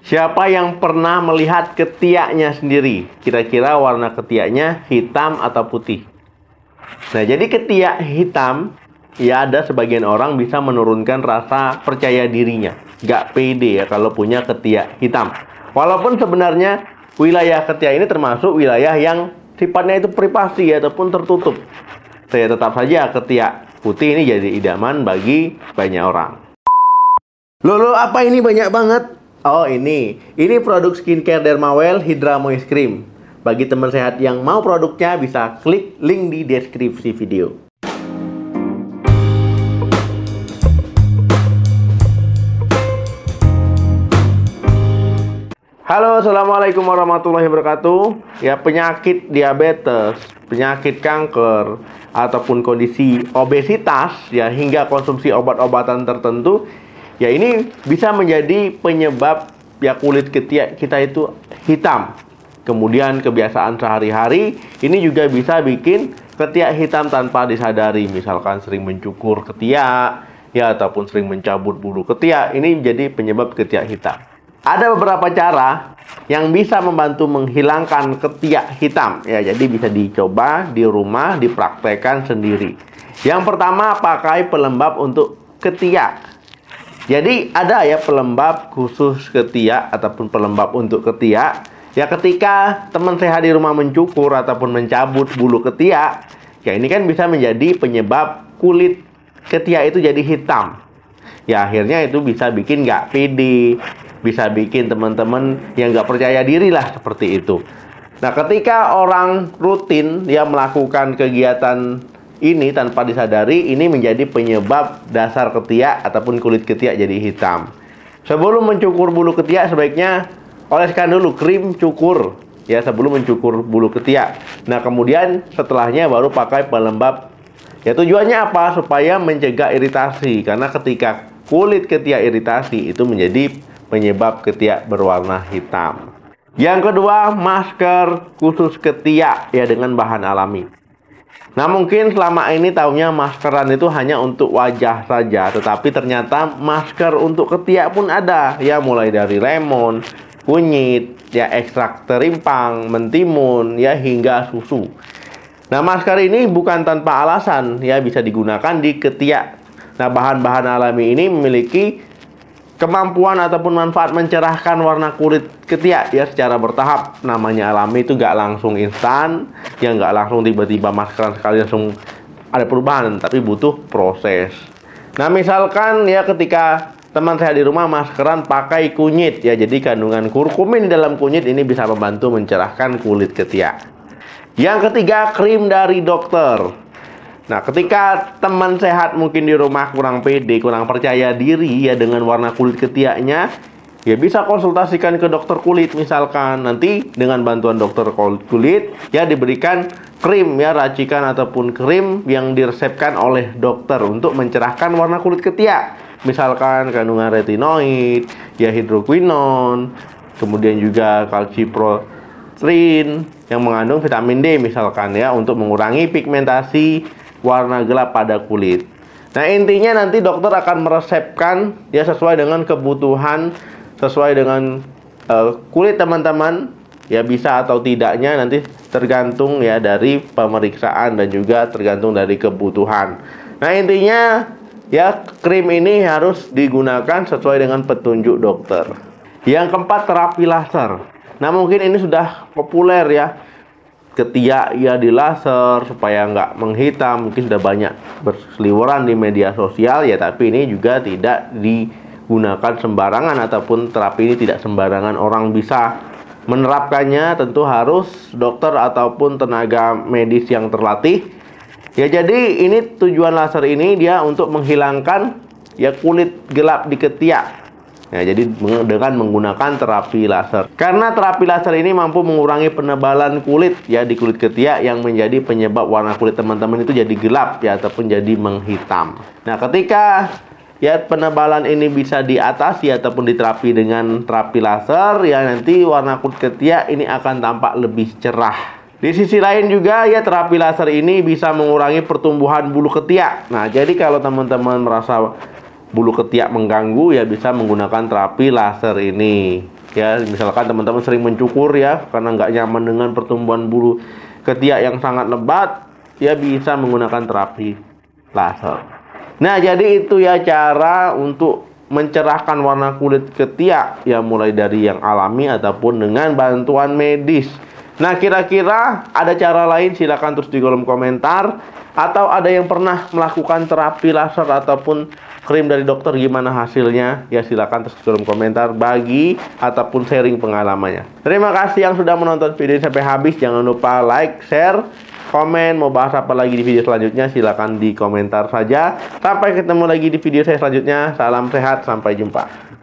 Siapa yang pernah melihat ketiaknya sendiri? Kira-kira warna ketiaknya hitam atau putih? Nah, jadi ketiak hitam, ya ada sebagian orang bisa menurunkan rasa percaya dirinya. Gak pede ya kalau punya ketiak hitam. Walaupun sebenarnya wilayah ketiak ini termasuk wilayah yang sifatnya itu privasi ataupun tertutup. Saya tetap saja ketiak putih ini jadi idaman bagi banyak orang. Loh, apa ini banyak banget? Oh, ini produk skincare Dermawell Hydra Moist Cream. Bagi teman sehat yang mau produknya bisa klik link di deskripsi video. Halo, assalamualaikum warahmatullahi wabarakatuh. Ya, penyakit diabetes, penyakit kanker, ataupun kondisi obesitas, ya hingga konsumsi obat-obatan tertentu, ya ini bisa menjadi penyebab ya kulit ketiak kita itu hitam. Kemudian kebiasaan sehari-hari ini juga bisa bikin ketiak hitam tanpa disadari. Misalkan sering mencukur ketiak, ya ataupun sering mencabut bulu ketiak, ini menjadi penyebab ketiak hitam. Ada beberapa cara yang bisa membantu menghilangkan ketiak hitam. Ya, jadi bisa dicoba di rumah, dipraktekkan sendiri. Yang pertama, pakai pelembab untuk ketiak. Jadi ada ya pelembab khusus ketiak ataupun pelembab untuk ketiak. Ya, ketika teman sehat di rumah mencukur ataupun mencabut bulu ketiak, ya ini kan bisa menjadi penyebab kulit ketiak itu jadi hitam. Ya, akhirnya itu bisa bikin nggak pede, bisa bikin teman-teman yang nggak percaya diri lah, seperti itu. Nah, ketika orang rutin dia melakukan kegiatan ini tanpa disadari, ini menjadi penyebab dasar ketiak ataupun kulit ketiak jadi hitam. Sebelum mencukur bulu ketiak, sebaiknya oleskan dulu krim cukur ya sebelum mencukur bulu ketiak. Nah, kemudian setelahnya baru pakai pelembab. Ya, tujuannya apa? Supaya mencegah iritasi, karena ketika kulit ketiak iritasi itu menjadi penyebab ketiak berwarna hitam. Yang kedua, masker khusus ketiak ya dengan bahan alami. Nah, mungkin selama ini taunya maskeran itu hanya untuk wajah saja, tetapi ternyata masker untuk ketiak pun ada ya, mulai dari lemon, kunyit, ya ekstrak terimpang, mentimun, ya hingga susu. Nah, masker ini bukan tanpa alasan ya bisa digunakan di ketiak. Nah, bahan-bahan alami ini memiliki kemampuan ataupun manfaat mencerahkan warna kulit ketiak ya secara bertahap. Namanya alami itu nggak langsung instan, ya nggak langsung tiba-tiba maskeran sekali langsung ada perubahan, tapi butuh proses. Nah, misalkan ya ketika teman saya di rumah maskeran pakai kunyit ya, jadi kandungan kurkumin di dalam kunyit ini bisa membantu mencerahkan kulit ketiak. Yang ketiga, krim dari dokter. Nah, ketika teman sehat mungkin di rumah kurang pede, kurang percaya diri ya dengan warna kulit ketiaknya, ya bisa konsultasikan ke dokter kulit. Misalkan nanti dengan bantuan dokter kulit ya diberikan krim ya, racikan ataupun krim yang diresepkan oleh dokter untuk mencerahkan warna kulit ketiak. Misalkan kandungan retinoid, ya hidroquinon, kemudian juga calcipotriene yang mengandung vitamin D misalkan ya, untuk mengurangi pigmentasi warna gelap pada kulit. Nah, intinya nanti dokter akan meresepkan ya sesuai dengan kebutuhan, sesuai dengan kulit teman-teman ya, bisa atau tidaknya nanti tergantung ya dari pemeriksaan dan juga tergantung dari kebutuhan. Nah, intinya ya krim ini harus digunakan sesuai dengan petunjuk dokter. Yang keempat, terapi laser. Nah, mungkin ini sudah populer ya, ketiak ya di laser supaya nggak menghitam, mungkin sudah banyak berseliweran di media sosial ya, tapi ini juga tidak digunakan sembarangan ataupun terapi ini tidak sembarangan orang bisa menerapkannya, tentu harus dokter ataupun tenaga medis yang terlatih. Ya, jadi ini tujuan laser ini dia untuk menghilangkan ya kulit gelap di ketiak. Ya, jadi dengan menggunakan terapi laser. Karena terapi laser ini mampu mengurangi penebalan kulit ya di kulit ketiak yang menjadi penyebab warna kulit teman-teman itu jadi gelap ya ataupun jadi menghitam. Nah, ketika ya penebalan ini bisa diatasi ataupun diterapi dengan terapi laser, ya nanti warna kulit ketiak ini akan tampak lebih cerah. Di sisi lain juga ya terapi laser ini bisa mengurangi pertumbuhan bulu ketiak. Nah, jadi kalau teman-teman merasa bulu ketiak mengganggu ya bisa menggunakan terapi laser ini. Ya, misalkan teman-teman sering mencukur ya, karena nggak nyaman dengan pertumbuhan bulu ketiak yang sangat lebat, ya bisa menggunakan terapi laser. Nah, jadi itu ya cara untuk mencerahkan warna kulit ketiak, ya mulai dari yang alami ataupun dengan bantuan medis. Nah, kira-kira ada cara lain? Silahkan tulis di kolom komentar. Atau ada yang pernah melakukan terapi laser ataupun krim dari dokter, gimana hasilnya? Ya silahkan tulis di kolom komentar, bagi ataupun sharing pengalamannya. Terima kasih yang sudah menonton video ini sampai habis. Jangan lupa like, share, komen. Mau bahas apa lagi di video selanjutnya, silahkan di komentar saja. Sampai ketemu lagi di video saya selanjutnya. Salam sehat, sampai jumpa.